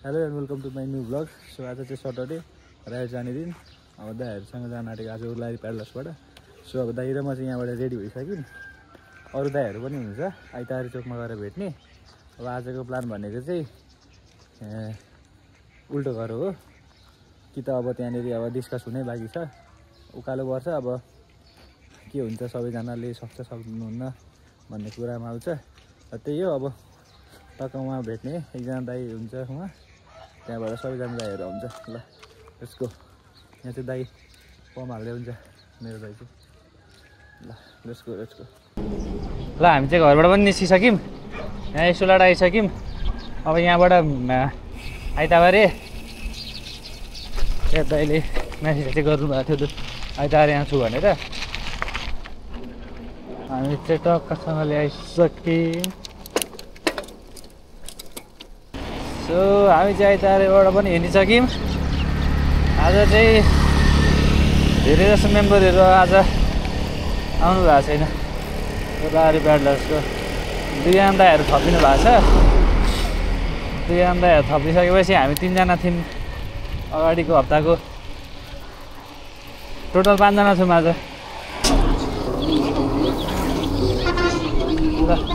Hello and welcome to my new blog. So आज चाहिँ Saturday ride जाने दिन। अब दाइहरूसँग जान आँटेको आज उर्लारी प्याडलर्सबाट। सो अब दाइ र म चाहिँ यहाँबाट रेडी भइसक्यौँ। अरू दाइहरू पनि हुन्छ आइतबारे चोकमा गएर भेट्ने। अब आजको प्लान भनेको चाहिँ उल्टो घर हो कि त अब त्यहाँनिर अब डिस्कस हुनै बाँकी छ। उकालो पर्छ, अब के हुन्छ सबैजनाले सक्छ सक्नुहुन्न भन्ने कुरामा आउँछ। त्यही हो, अब टक्क उहाँ भेट्ने एकजना दाइ हुन्छ उहाँ, त्यहाँबाट सबैजना दाइहरू आउँछ। ल यसको यहाँ चाहिँ दाइ पम हाल्दै हुन्छ मेरो दाइ चाहिँ। ल लेट्सको ल हामी चाहिँ घरबाट पनि निस्किसक्यौँ, यहाँ यसोलाट आइसक्यौँ। अब यहाँबाट आइतबारे यहाँ दाइले म्यासेज चाहिँ गर्नुभएको थियो आइतबारे यहाँ छु भनेर। हामी चाहिँ टक्कसँगले आइसक्यौँ। सो हामी चाहिँ आइतबारेबाट पनि हिँडिसक्यौँ। आज चाहिँ धेरै जस्तो मेम्बरहरू आज आउनु भएको छैन। उर्लारी प्याडलर्सको दुईजना दाइहरू थपिनु भएको छ। दुईजना दाइहरू थपिसकेपछि हामी तिनजना थियौँ अगाडिको हप्ताको। टोटल 5 जना छौँ आज।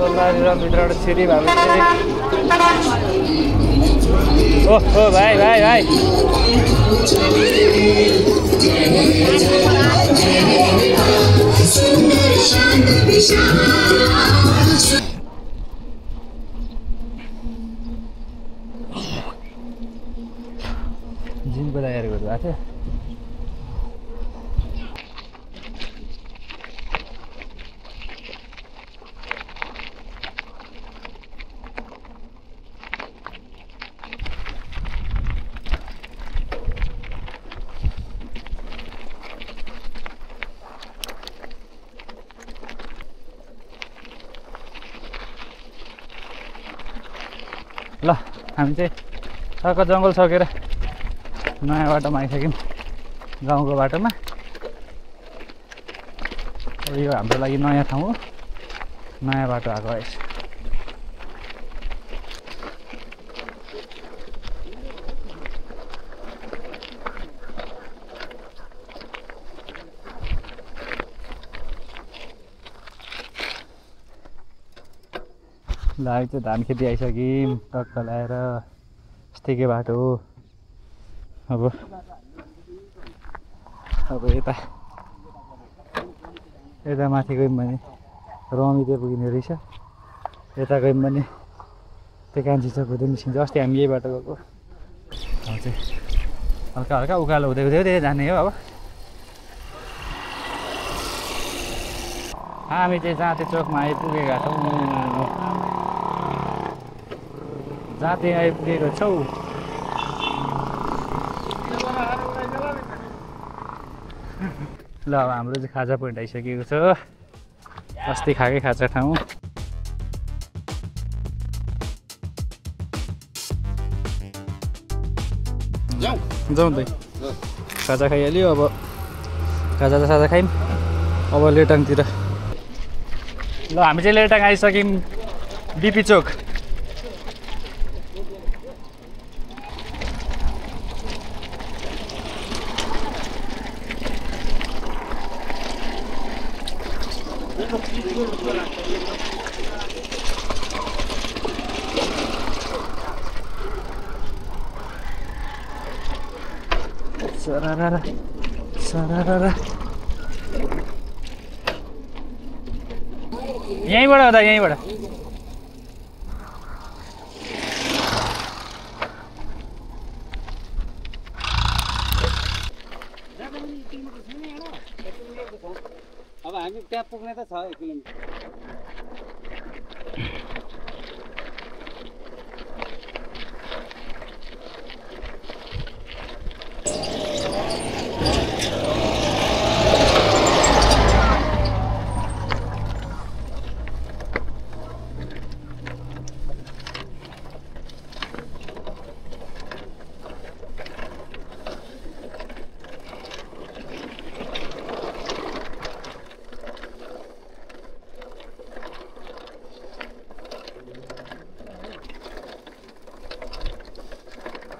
उर्लारी र भित्रबाट छिरी भएको चाहिँ ओहो भाइ भाइ भाइ जिमको दाइहरू गर्नुभएको थियो। ल हामी चाहिँ टक्क जङ्गल सकेर नयाँ बाटोमा आइसक्यौँ, गाउँको बाटोमा। अब यो हाम्रो लागि नयाँ ठाउँ हो, नयाँ बाटो आएको रहेछ। ल अहिले चाहिँ धान खेती आइसक्यौँ, टक्क ल्याएर अस्तिकै बाटो हो। अब यता माथि गयौँ भने रमिते पुगिने रहेछ। यता गयौँ भने त्यो कान्छी चोक हुँदै निस्किन्छ। अस्ति हामी यही बाटो गएको। अब चाहिँ हल्का हल्का उकालो हुँदै हुँदै जाने हो। अब हामी चाहिँ जाँते चोकमा आइपुगेका छौँ। जाँते आइपुगेको छौँ। ल अब हाम्रो चाहिँ खाजा पोइन्ट आइसकेको छ, अस्ति खाएकै खाजा ठाउँ। जाउँ त खाजा खाइहाल्यो। अब खाजा त साजा खायौँ, अब लेटाङतिर। ल हामी चाहिँ लेटाङ आइसक्यौँ, बिपी चोक। सरारा सरारा यहीँबाट हो त, यहीँबाट। अब हामी त्यहाँ पुग्ने त छ 1 किलोमिटर।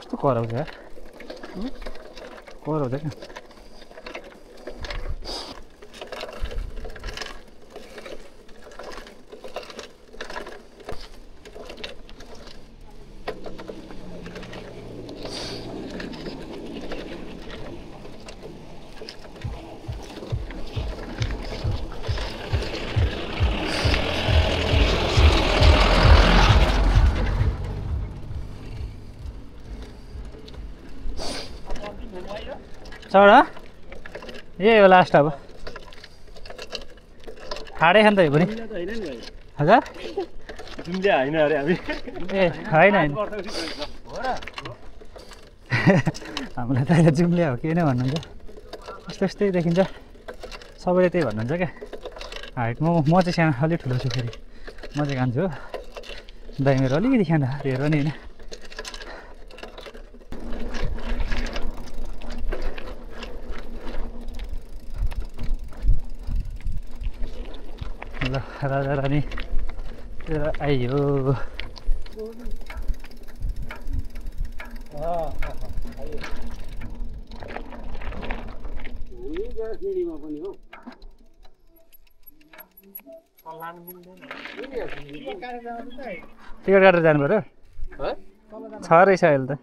कस्तो कराउँछ यार कराउँदैन चढ यही हो लास्ट अब हाडै खान त हो पनि हजार जुम्ले होइन अरे हामी ए होइन होइन हामीलाई त अहिले जुम्लिया हो के नै भन्नुहुन्छ यस्तो यस्तै देखिन्छ सबैले त्यही भन्नुहुन्छ क्या हाइट म चाहिँ सानो अलिक ठुलो छु फेरि म चाहिँ खान्छु हो दाइ मेरो अलिकति खानु हेर नि होइन ल राजा रानी आइयो टिकट काटेर जानु पऱ्यो छ रहेछ अहिले त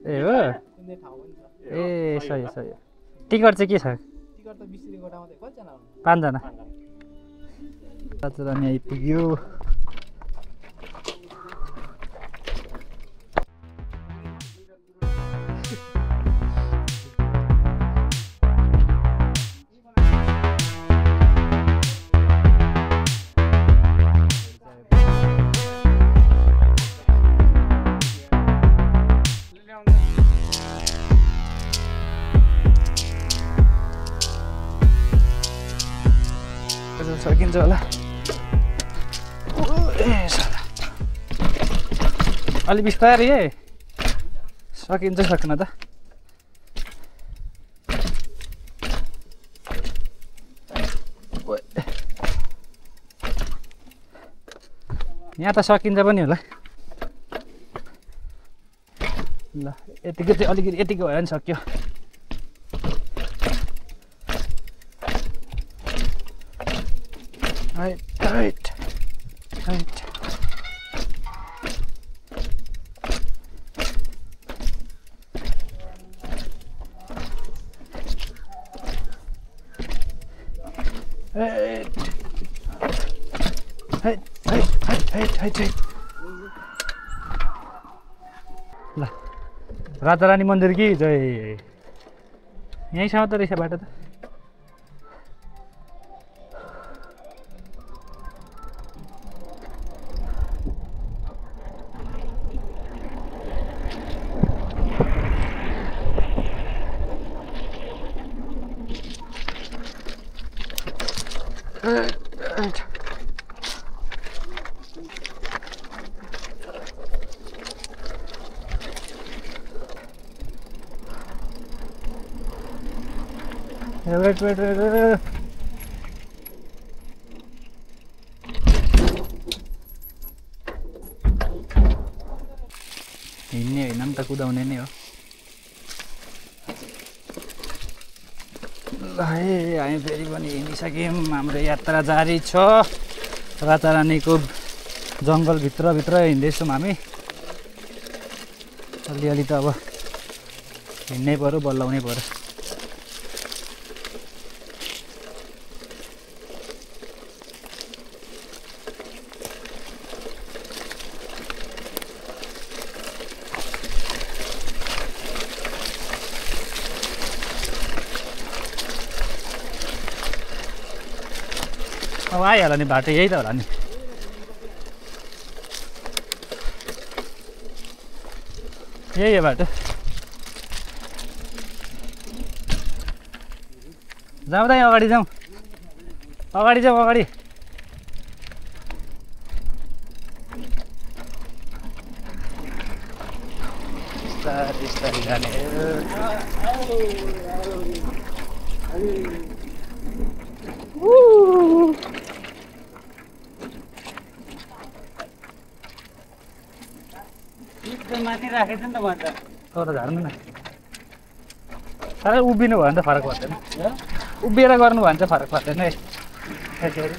ए हो ए सही सही टिकट चाहिँ के छ पाँचजना राजा आइपुग्यो सकिन्छ होला अलि बिस्तारै है सकिन्छ सक्न त यहाँ त सकिन्छ पनि होला ल यतिको चाहिँ अलिकति यतिको भयो भने सक्यो Right, right, right. Right. ल राजा रानी मन्दिर कि जय यहीँसम्म त रहेछ बाटो त wait. हिँड्ने होइन नि त कुदाउने नै हो ल है हामी फेरि पनि हिँडिसक्यौँ हाम्रो यात्रा जारी छ राजा रानीको जङ्गलभित्र हिँड्दैछौँ हामी अलिअलि त अब हिँड्नै पऱ्यो बल्लाउनै पऱ्यो अब आइहाल्यो नि बाटो यही त होला नि यही हो बाटो जाउँ त अगाडि जाउँ अगाडि बिस्तारै जाने चाहिँ माथि राखेछ नि त भन्छ तर झार्नु न साह्रै उभिनु भयो भने त फरक पर्दैन उभिएर गर्नु भने चाहिँ फरक पर्दैन है यसरी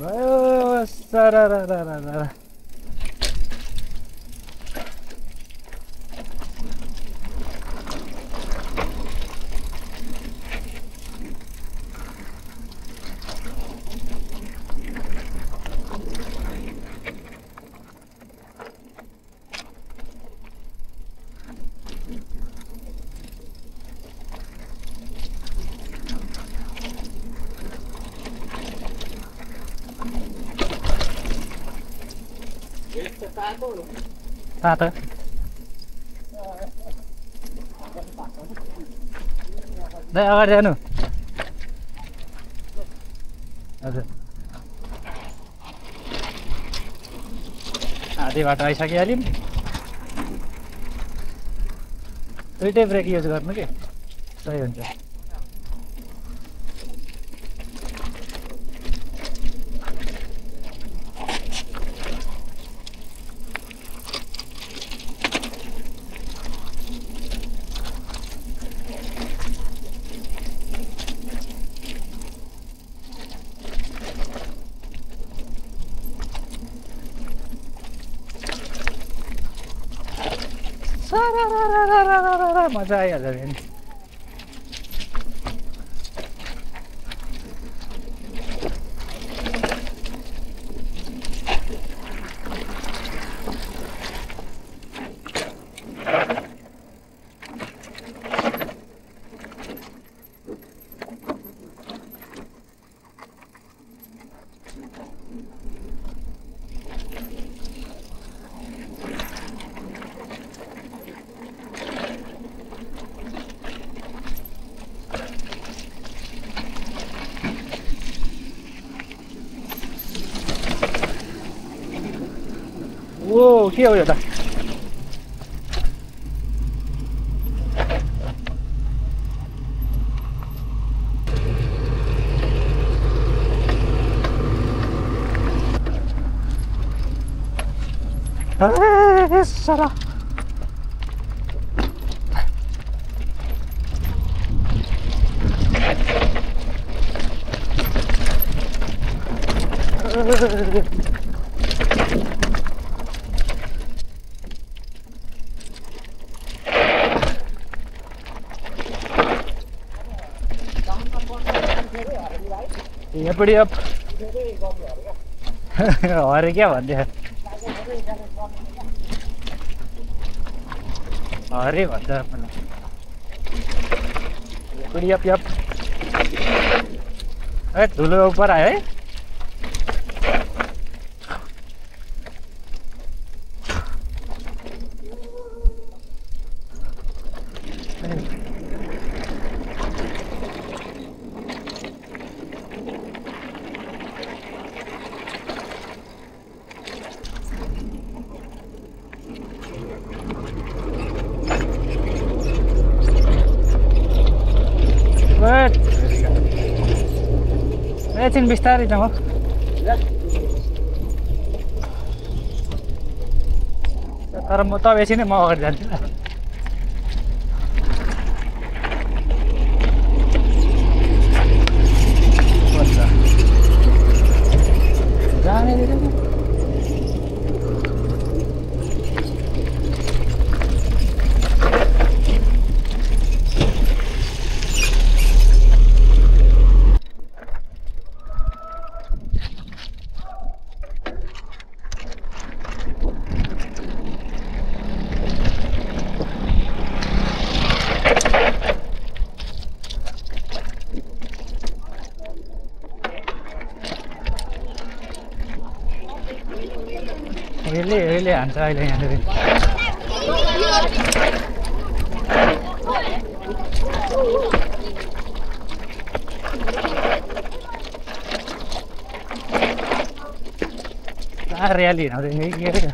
भयो सरररररर तातो दाइ अगाडि जानु हजुर आधी बाटो आइसकिहाल्यौँ दुइटै ब्रेक युज गर्नु के सही हुन्छ मजा आइहाल्छ नि ओ के हो यो त साला एपड़ी अप अरे क्या भन्दै अरे भन्दा एपड़ी अप यप ए धुलो ऊपर आयो है एकछिन बिस्तारै जाउँ तर म त बेसी नै म अगाडि जान्छु अहिले हान्छ अहिले यहाँनिर र्याली हिँड्दै के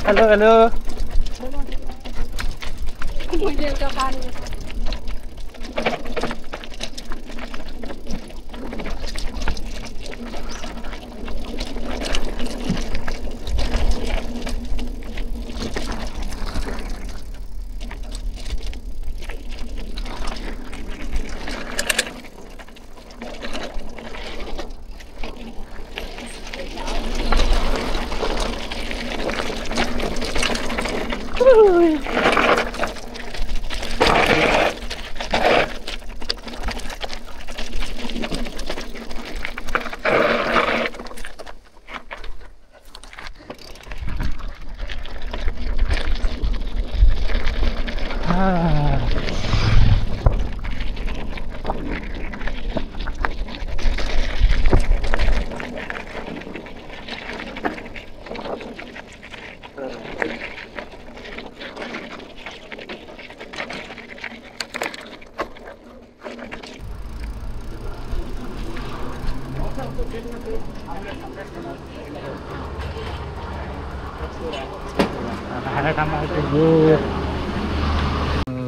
अरे हेलो हेलो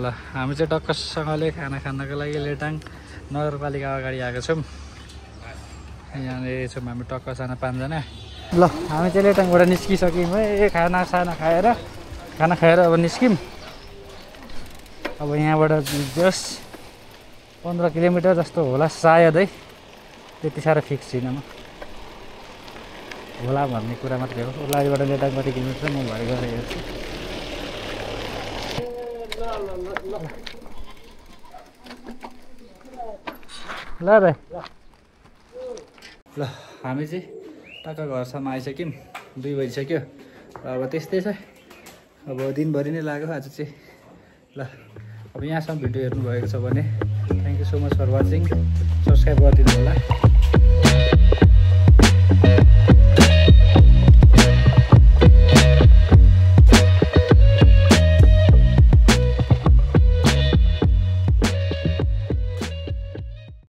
ल हामी चाहिँ टक्कसँगले खाना खानको लागि लेटाङ नगरपालिका अगाडि आएको छौँ। यहाँनिर छौँ हामी टक्कसँग 5 जना। ल हामी चाहिँ लेटाङबाट निस्किसक्यौँ है। खाना खाएर अब निस्क्यौँ। अब यहाँबाट जस्ट 15 किलोमिटर जस्तो होला सायद है, त्यति साह्रो फिक्स छैन म, होला भन्ने कुरा मात्रै हो। ओलाबाट लेटाङ कति किलोमिटर म भरे गएर हेर्छु। ल भाइ ल हामी चाहिँ टक्क घरसम्म आइसक्यौँ। 2 बजिसक्यो र अब त्यस्तै छ। अब दिनभरि नै लाग्यो आज चाहिँ। ल अब यहाँसम्म भिडियो हेर्नुभएको छ भने thank you so much for watching. Subscribe गरिदिनु होला।